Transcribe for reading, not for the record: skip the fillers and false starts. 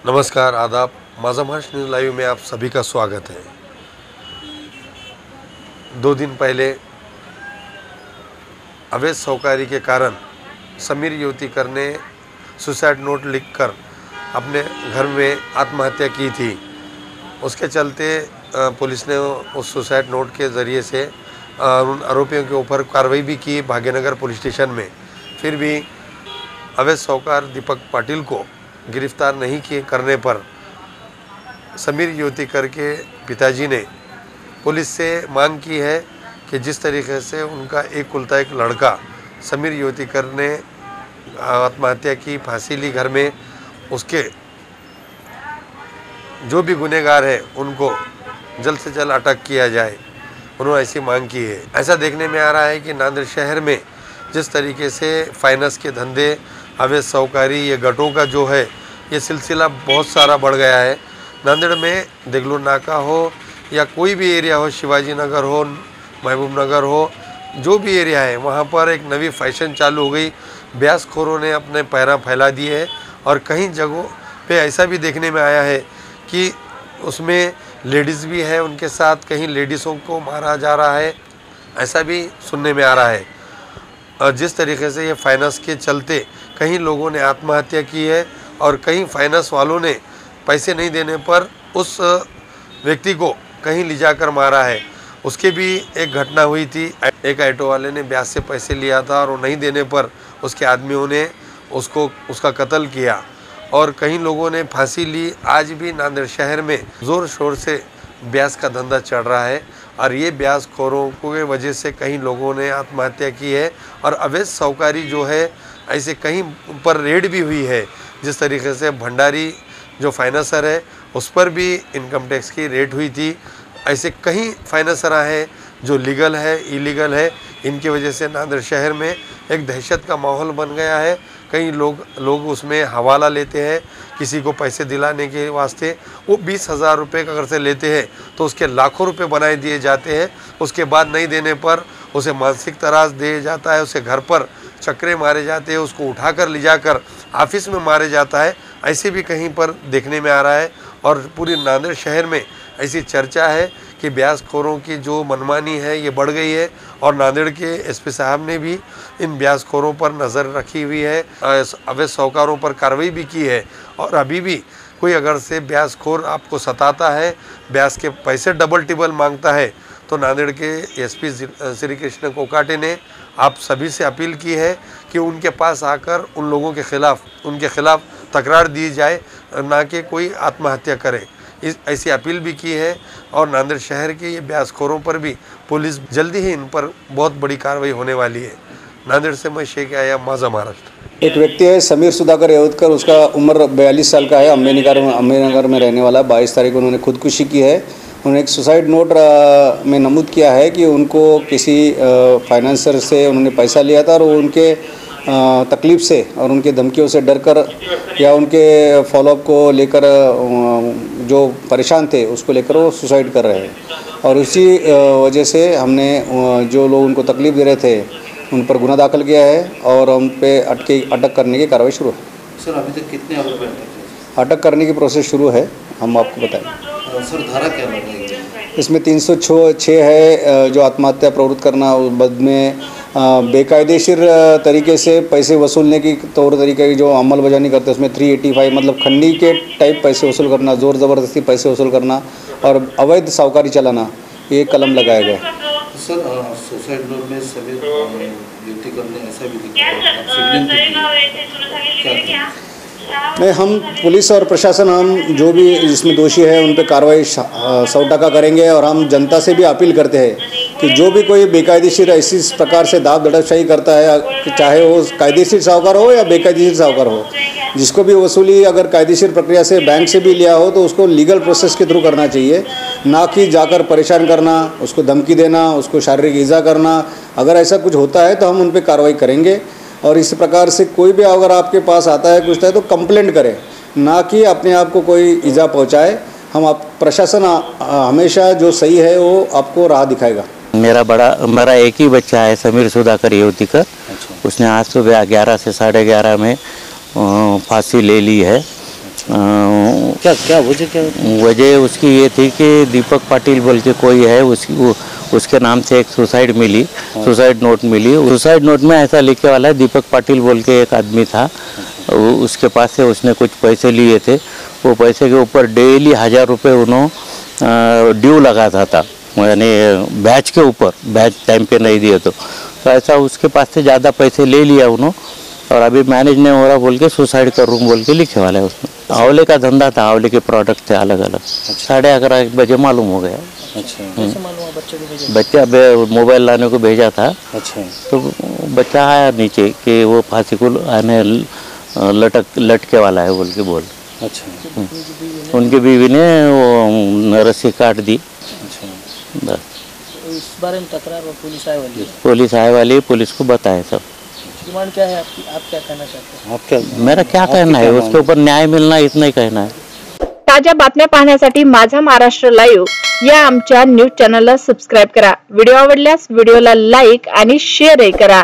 नमस्कार, आदाब। माझा महाराष्ट्र न्यूज़ लाइव में आप सभी का स्वागत है। 2 दिन पहले अवैध सौकारी के कारण समीर योतीकर ने सुसाइड नोट लिखकर अपने घर में आत्महत्या की थी। उसके चलते पुलिस ने उस सुसाइड नोट के ज़रिए से उन आरोपियों के ऊपर कार्रवाई भी की भाग्यनगर पुलिस स्टेशन में। फिर भी अवैध सौकार दीपक पाटिल को गिरफ्तार नहीं किए करने पर समीर योतीकर के पिताजी ने पुलिस से मांग की है कि जिस तरीके से उनका एकलौता एक लड़का समीर योतीकर ने आत्महत्या की, फांसी ली घर में, उसके जो भी गुनहगार है उनको जल्द से जल्द अटक किया जाए। उन्होंने ऐसी मांग की है। ऐसा देखने में आ रहा है कि नांदेड़ शहर में जिस तरीके से फाइनेंस के धंधे, अवैध सौकारी, ये गटों का जो है ये सिलसिला बहुत सारा बढ़ गया है। नांदेड़ में देगलूर नाका हो या कोई भी एरिया हो, शिवाजी नगर हो, महबूब नगर हो, जो भी एरिया है वहाँ पर एक नई फैशन चालू हो गई। ब्यासखोरों ने अपने पैरा फैला दिए हैं और कई जगहों पे ऐसा भी देखने में आया है कि उसमें लेडीज़ भी है उनके साथ, कहीं लेडीज़ों को मारा जा रहा है, ऐसा भी सुनने में आ रहा है। और जिस तरीके से ये फाइनेंस के चलते कई लोगों ने आत्महत्या की है और कई फाइनेंस वालों ने पैसे नहीं देने पर उस व्यक्ति को कहीं ले जाकर मारा है। उसके भी एक घटना हुई थी। एक ऑटो वाले ने ब्याज से पैसे लिया था और वो नहीं देने पर उसके आदमियों ने उसका कत्ल किया और कई लोगों ने फांसी ली। आज भी नांदेड़ शहर में ज़ोर शोर से ब्याज का धंधा चल रहा है और ये ब्याजखोरों की वजह से कई लोगों ने आत्महत्या की है। और अवैध सौकारी जो है ऐसे कहीं पर रेड भी हुई है। जिस तरीके से भंडारी जो फाइनेंसर है उस पर भी इनकम टैक्स की रेड हुई थी। ऐसे कई फाइनेंसर हैं जो लीगल है, इलीगल है। इनकी वजह से नांदेड़ शहर में एक दहशत का माहौल बन गया है। कई लोग उसमें हवाला लेते हैं किसी को पैसे दिलाने के वास्ते। वो 20,000 रुपये अगर से लेते हैं तो उसके लाखों रुपए बनाए दिए जाते हैं। उसके बाद नहीं देने पर उसे मानसिक त्रास दिया जाता है, उसे घर पर चक्रे मारे जाते हैं, उसको उठाकर ले जाकर ऑफिस में मारे जाता है। ऐसे भी कहीं पर देखने में आ रहा है और पूरी नांदेड़ शहर में ऐसी चर्चा है कि ब्याजखोरों की जो मनमानी है ये बढ़ गई है। और नांदेड़ के एसपी साहब ने भी इन ब्याजखोरों पर नज़र रखी हुई है, अवैध सौकारों पर कार्रवाई भी की है। और अभी भी कोई अगर से ब्याजखोर आपको सताता है, ब्याज के पैसे डबल टिबल मांगता है, तो नांदेड़ के एसपी श्री कृष्ण कोकाटे ने आप सभी से अपील की है कि उनके पास आकर उनके खिलाफ तकरार दी जाए, ना कि कोई आत्महत्या करे। ऐसी अपील भी की है। और नांदेड़ शहर के ये ब्याजखोरों पर भी पुलिस जल्दी ही इन पर बहुत बड़ी कार्रवाई होने वाली है। नांदेड़ से मैं शेख आया, माझा महाराष्ट्र। एक व्यक्ति है समीर सुधाकर योतकर, उसका उम्र 42 साल का है, अम्बेनगर में रहने वाला। 22 तारीख को उन्होंने खुदकुशी की है। उन्होंने एक सुसाइड नोट में नमूद किया है कि उनको किसी फाइनेंसर से उन्होंने पैसा लिया था और वो उनके तकलीफ़ से और उनके धमकियों से डरकर या उनके फॉलोअप को लेकर जो परेशान थे उसको लेकर वो सुसाइड कर रहे हैं। और उसी वजह से हमने जो लोग उनको तकलीफ़ दे रहे थे उन पर गुना दाखिल किया है और उन पे अटक करने की कार्रवाई शुरू है। सर, अभी तक कितने आरोपी अटक करने की प्रोसेस शुरू है, हम आपको बताएं। सर, धारा क्या लगाई? इसमें 306 है जो आत्महत्या प्रवृत्त करना, बद में बेकायदेशीर तरीके से पैसे वसूलने की तौर तरीके की जो अमल बजानी करते हैं उसमें 385 मतलब खंडी के टाइप पैसे वसूल करना, ज़ोर ज़बरदस्ती पैसे वसूल करना और अवैध साहूकारी चलाना, ये कलम लगाया गया। सर, सुसाइड नोट में सभी योतीकर ने ऐसा भी लिखा है, नहीं, हम पुलिस और प्रशासन हम जो भी इसमें दोषी है उन पर कार्रवाई 100% करेंगे। और हम जनता से भी अपील करते हैं कि जो भी कोई बेकायदेशीर इसी प्रकार से दाब दड़पशाही करता है, चाहे वो कायदेशीर साहूकार हो या बेकायदेशीर साहूकार हो, जिसको भी वसूली अगर कायदेशीर प्रक्रिया से बैंक से भी लिया हो तो उसको लीगल प्रोसेस के थ्रू करना चाहिए, ना कि जाकर परेशान करना, उसको धमकी देना, उसको शारीरिक ईजा करना। अगर ऐसा कुछ होता है तो हम उन पर कार्रवाई करेंगे। और इस प्रकार से कोई भी अगर आपके पास आता है कुछ है तो कंप्लेंट करें, ना कि अपने आप को कोई ईजा पहुंचाए। हम प्रशासन हमेशा जो सही है वो आपको राह दिखाएगा। मेरा एक ही बच्चा है समीर सुधाकर योतीकर। उसने आज सुबह 11 से 11:30 में फांसी ले ली है क्या क्या वजह क्या वजह उसकी ये थी कि दीपक पाटिल बोल के कोई है, उसके नाम से एक सुसाइड मिली, सुसाइड नोट मिली। सुसाइड नोट में ऐसा लिखे वाला है, दीपक पाटिल बोल के एक आदमी था, उसके पास से उसने कुछ पैसे लिए थे। वो पैसे के ऊपर डेली 1000 रुपये उन्होंने ड्यू लगाता था, यानी बैच के ऊपर, बैच टाइम पे नहीं दिए तो ऐसा उसके पास से ज़्यादा पैसे ले लिया उन्होंने, और अभी मैनेज नहीं हो रहा बोल के सुसाइड कर रूम बोल के लिखे वाला है उसमें। आंवले का धंधा था, आंवले के प्रोडक्ट थे अलग अलग। 11:30 बजे मालूम हो गया। बच्चा मोबाइल लाने को भेजा था। तो बच्चा आया नीचे कि वो फांसी को आने लटके वाला है बोल के बोल। उनकी बीवी ने वो रस्सी काट दी। बस इस बारे में तकरार और पुलिस आए वाली, पुलिस को बताए सब। डिमांड क्या है आपकी, आप क्या कहना चाहते हैं? मेरा क्या कहना है, उसके ऊपर न्याय मिलना, इतना ही कहना है। ताज्या बातम्या पाहण्यासाठी माझा महाराष्ट्र लाईव्ह या आमच्या न्यूज चॅनलला सबस्क्राईब करा। व्हिडिओ आवडल्यास व्हिडिओला लाईक आणि शेअरही करा।